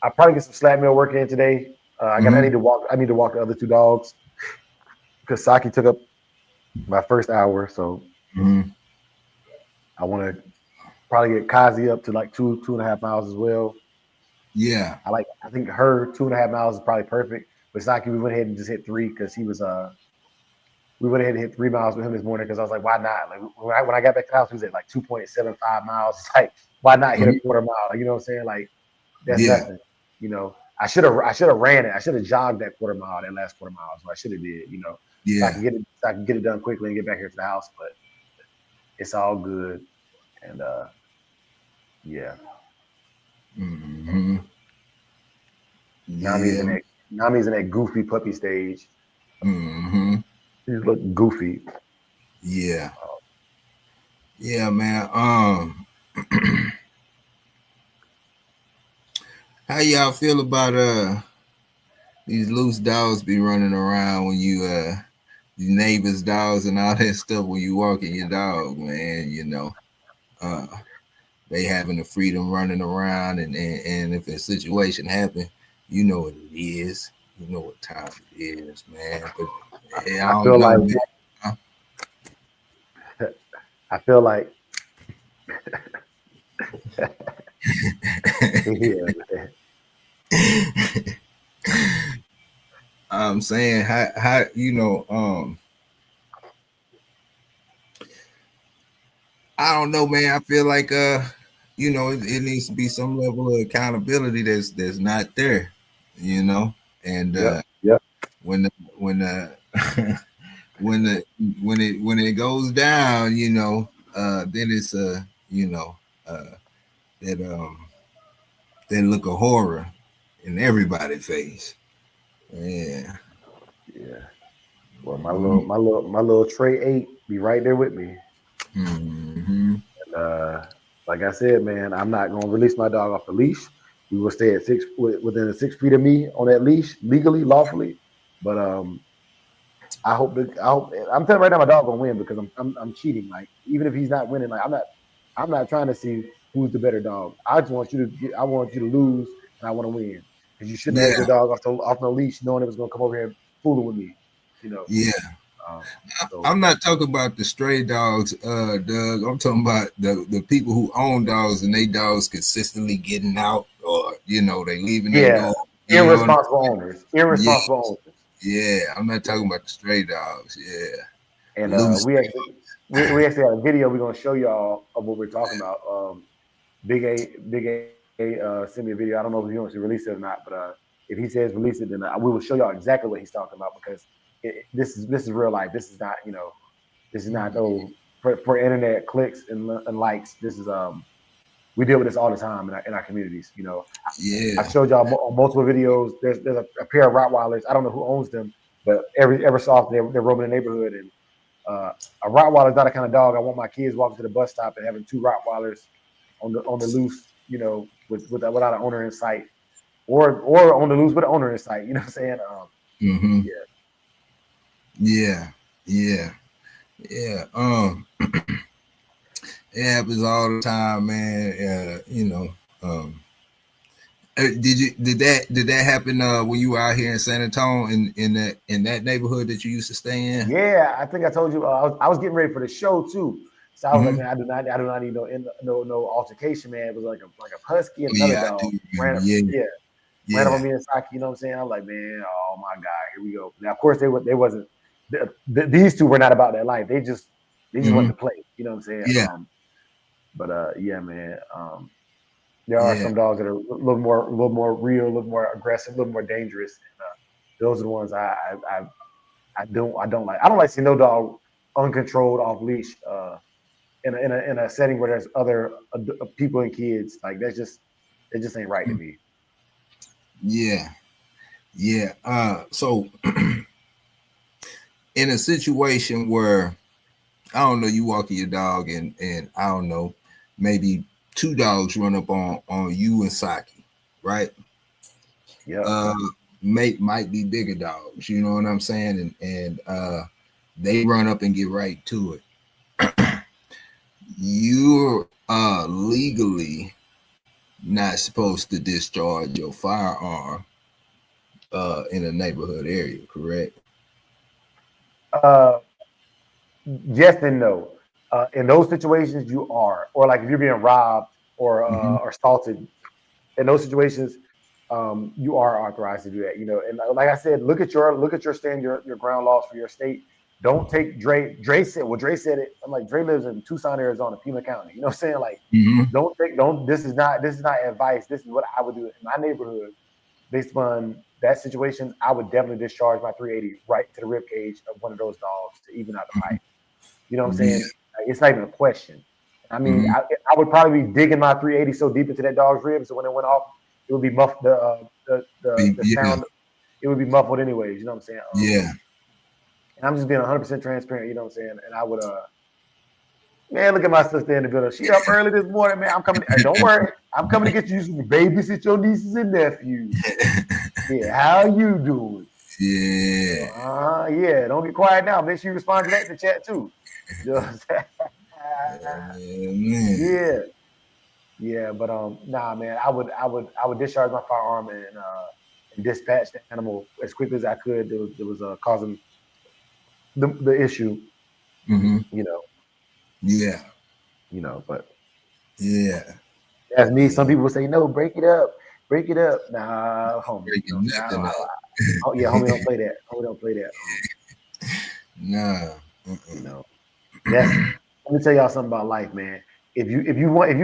I probably get some slab meal work in today. I Mhm. need to walk. I need to walk the other two dogs because Saki took up my first hour, so Mhm. I want to probably get Kazi up to like 2.5 miles as well. Yeah. I think her 2.5 miles is probably perfect. But Saki, we went ahead and just hit 3 because we went ahead and hit 3 miles with him this morning because I was like, why not? Like when I got back to the house, he was at like 2.75 miles. It's like, why not hit a Mhm. quarter mile? Like, you know what I'm saying? Like that's Yeah. nothing. You know, I should have ran it. I should have jogged that quarter mile, that last quarter mile. So I should have did, so Yeah. I can get it done quickly and get back here to the house. But it's all good. And yeah, Hmm. Nami's in Yeah. that Nami's in that goofy puppy stage. Hmm. She just look goofy. Yeah. Yeah, man. How y'all feel about these loose dogs be running around when you these neighbors' dogs and all that stuff when you walking your dog, man, uh they having the freedom running around and if a situation happen, you know what it is. You know what time it is, man. But I I don't feel know, like man. I feel like yeah. I'm saying how I don't know, man. I feel like it needs to be some level of accountability that's not there, you know. And Yep. Yep. when the when the when the when it goes down, then it's uh that that look of horror in everybody's face. Yeah. Yeah. Well, Hmm. my little Trey 8 be right there with me. Hmm. Like I said, man, I'm not gonna release my dog off the leash. We will stay at within 6 feet of me on that leash, legally, lawfully. But I hope I'm telling you right now, my dog gonna win because I'm cheating. Like even if he's not winning, like I'm not trying to see who's the better dog. I want you to lose, and I want to win because you shouldn't have had Yeah. your dog off the leash, knowing it was gonna come over here fooling with me. You know. Yeah. Um, so I'm not talking about the stray dogs, Doug. I'm talking about the people who own dogs and they dogs consistently getting out or they leaving their yeah, door. You know what I'm irresponsible owners, Yeah, irresponsible owners. yeah. I'm not Yeah. talking about the stray dogs. Yeah. And Loose. we actually have a video we're gonna show y'all of what we're talking about. Big A sent me a video. I don't know if he wants to release it or not, but if he says release it, then we will show y'all exactly what he's talking about because this is real life. This is not no for internet clicks and likes. This is we deal with this all the time in our communities. I Yeah. showed y'all on multiple videos. There's a pair of Rottweilers. I don't know who owns them, but ever so often they're roaming the neighborhood and uh, a Rottweiler is not the kind of dog I want my kids walking to the bus stop and having two Rottweilers on the loose, without an owner in sight, or on the loose with an owner in sight. You know what I'm saying? Hmm. Yeah, Yeah. Yeah. Yeah. It happens all the time, man. Um, Did that happen when you were out here in San Antonio in that neighborhood that you used to stay in? Yeah, I think I told you I was getting ready for the show too. So I was like, Mhm. man, I do not need no altercation, man. It was like a husky and Oh, another yeah, I do dog remember. Yeah, ran up yeah, on me and Saki. You know what I'm saying? I was like, man, oh my god, here we go. Now, of course, they wasn't. These two were not about that life. They just wanted hmm to play. You know what I'm saying? yeah, But yeah, man. There are yeah, some dogs that are a little more real, a little more aggressive, a little more dangerous. And, those are the ones I don't like. I don't like seeing no dog uncontrolled off leash in a setting where there's other people and kids. Like it just ain't right to me. yeah, yeah. So in a situation where I don't know, you walking your dog and I don't know, maybe two dogs run up on you and Saki, right? Yep. Might be bigger dogs, you know what I'm saying? And they run up and get right to it. You're legally not supposed to discharge your firearm in a neighborhood area, correct? Uh, yes and no. In those situations, you are, or like if you're being robbed or assaulted, in those situations, you are authorized to do that. You know, and like I said, look at your stand your ground laws for your state. Don't take Dre. Dre said it. I'm like, Dre lives in Tucson, Arizona, Pima County. You know what I'm saying? Like, Mm-hmm. don't. This is not advice. This is what I would do in my neighborhood based on that situation. I would definitely discharge my 380 right to the rib cage of one of those dogs to even out the fight. You know what I'm Yeah. saying? Like, it's not even a question. I mean, Mhm. I would probably be digging my 380 so deep into that dog's ribs, so when it went off, it would be muffled. The Yeah, sound, it would be muffled anyways. You know what I'm saying? yeah. And I'm just being 100% transparent. You know what I'm saying? And I would, man, look at my sister in the building. She up early this morning, man. I'm coming. Hey, don't worry, I'm coming to get you to babysit your nieces and nephews. Yeah, how you doing? Yeah. Yeah. Don't get quiet now. Make sure you respond to that in the chat too. You know what I'm saying? Man. Yeah. Yeah, but nah, man, I would discharge my firearm and dispatch the animal as quickly as I could. There was causing the issue, hmm you know, Yeah. But Yeah. that's me. Some Yeah. people say no, break it up. Nah, homie, you know what Breaking I'm saying? nothing up. Oh yeah, homie, don't play that. Homie, don't play that. Nah. You know, that's. Let me tell y'all something about life, man. If you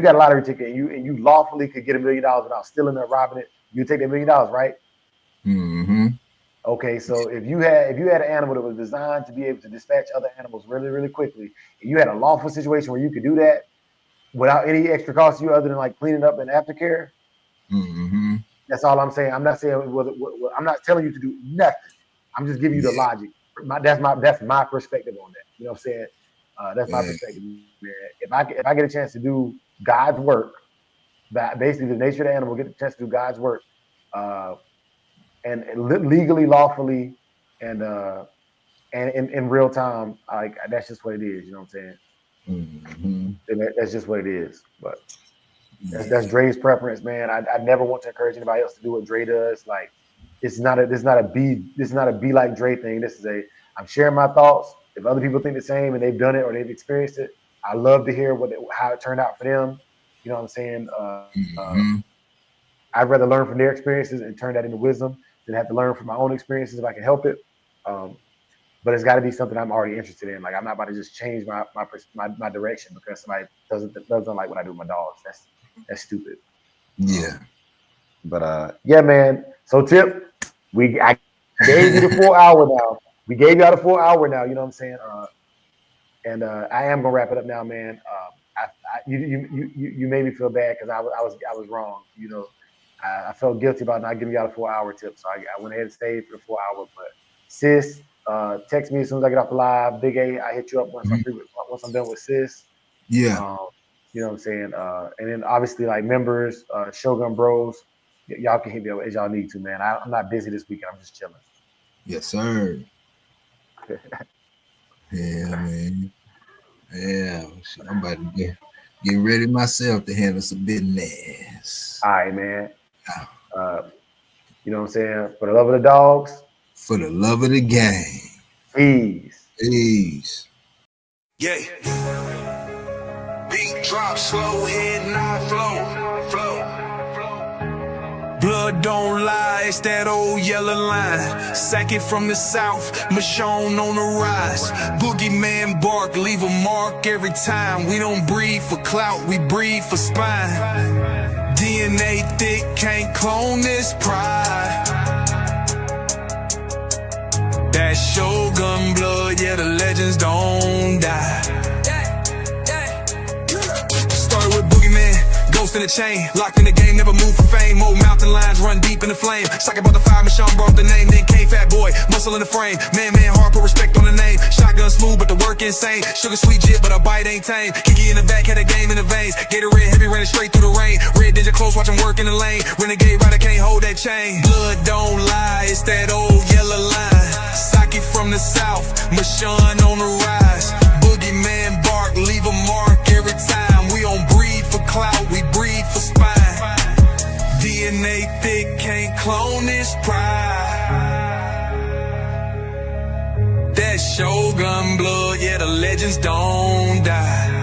got a lottery ticket and you lawfully could get $1 million without stealing or robbing it, you take that $1 million, right? Mm-hmm. Okay, so if you had an animal that was designed to be able to dispatch other animals really, really quickly, and you had a lawful situation where you could do that without any extra cost to you other than like cleaning up and aftercare, Mm-hmm. that's all I'm saying. I'm not saying I'm not telling you to do nothing. I'm just giving you the Yeah. logic. That's my perspective on that. You know what I'm saying? That's my Yeah. perspective, man. If I get a chance to do God's work, that basically the nature of the animal get a chance to do God's work, and legally, lawfully, and in real time, like that's just what it is. You know what I'm saying? Mm-hmm. And that's just what it is. But that's Dre's preference, man. I never want to encourage anybody else to do what Dre does. Like, this is not a be like Dre thing. I'm sharing my thoughts. If other people think the same and they've done it or they've experienced it, I love to hear how it turned out for them. You know what I'm saying? Mm-hmm. I'd rather learn from their experiences and turn that into wisdom than have to learn from my own experiences if I can help it. But it's got to be something I'm already interested in. Like, I'm not about to just change my direction because somebody doesn't like what I do with my dogs. That's stupid. Yeah. But yeah, man. So Tip, I gave you the full hour now. We gave y'all the full hour now. You know what I'm saying? And I am gonna wrap it up now, man. You made me feel bad because I was wrong. You know, I felt guilty about not giving y'all a 4 hour tip, so I went ahead and stayed for the 4 hour. But sis, text me as soon as I get off the live. Big A, I hit you up once I'm done with sis. Yeah. You know what I'm saying? And then obviously like members, Shogun Bros, y'all can hit me up as y'all need to, man. I'm not busy this weekend. I'm just chilling. Yes, sir. Yeah, man. Yeah. Shit, I'm about to get ready myself to handle some business. All right, man. You know what I'm saying? For the love of the dogs. For the love of the game. Peace. Peace. Yeah. Beat drop slow, head not flow. Blood don't lie, it's that old yellow line. Sack it from the south, Michonne on the rise. Boogeyman bark, leave a mark every time. We don't breathe for clout, we breathe for spine. DNA thick, can't clone this pride. That Shogun blood, yeah, the legends don't die. Started with Boogeyman, ghost in the chain, locked in the game, never moved for fame. Old mountain lions run deep in the flame. Socket brought the fire, Michonne brought the name. Then came Fat Boy, muscle in the frame. Man, hard, put respect on the name. Shotgun smooth, but the work insane. Sugar sweet jit, but a bite ain't tame. Kiki in the back, had a game in the veins. Gatorade heavy, ran it straight through the rain. Red Ninja close, watch him work in the lane. Renegade rider can't hold that chain. Blood don't lie, it's that old yellow line. Socket from the south, Michonne on the rise. Boogeyman bark, leave a mark every time. We don't breathe for clout, we breathe for spine. DNA thick, can't clone this pride. That Shogun blood, yeah, the legends don't die.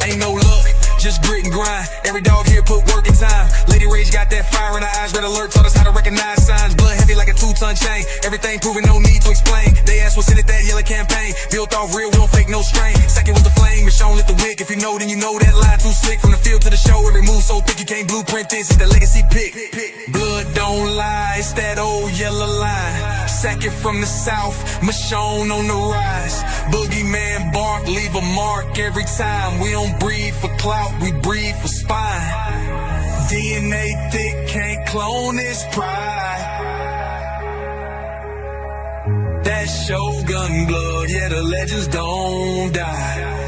Ain't no luck, just grit and grind. Every dog here put work in time. Lady Rage got that fire in her eyes. Red alert taught us how to recognize signs. Blood heavy like a 2-ton chain. Everything proven, no need to explain. They asked what's in it, that yellow campaign. Built off real, we don't fake no strain. Second was the flame, Michonne lit the wick. If you know, then you know that line too slick. From the field to the show, every move so thick you can't blueprint this. It's the legacy pick. Blood don't lie, it's that old yellow line. Sack it from the south, Michonne on the rise. Boogeyman bark, leave a mark every time. We don't breathe for clout, we breathe for spine. DNA thick, can't clone this pride. That Shogun blood, yeah, the legends don't die.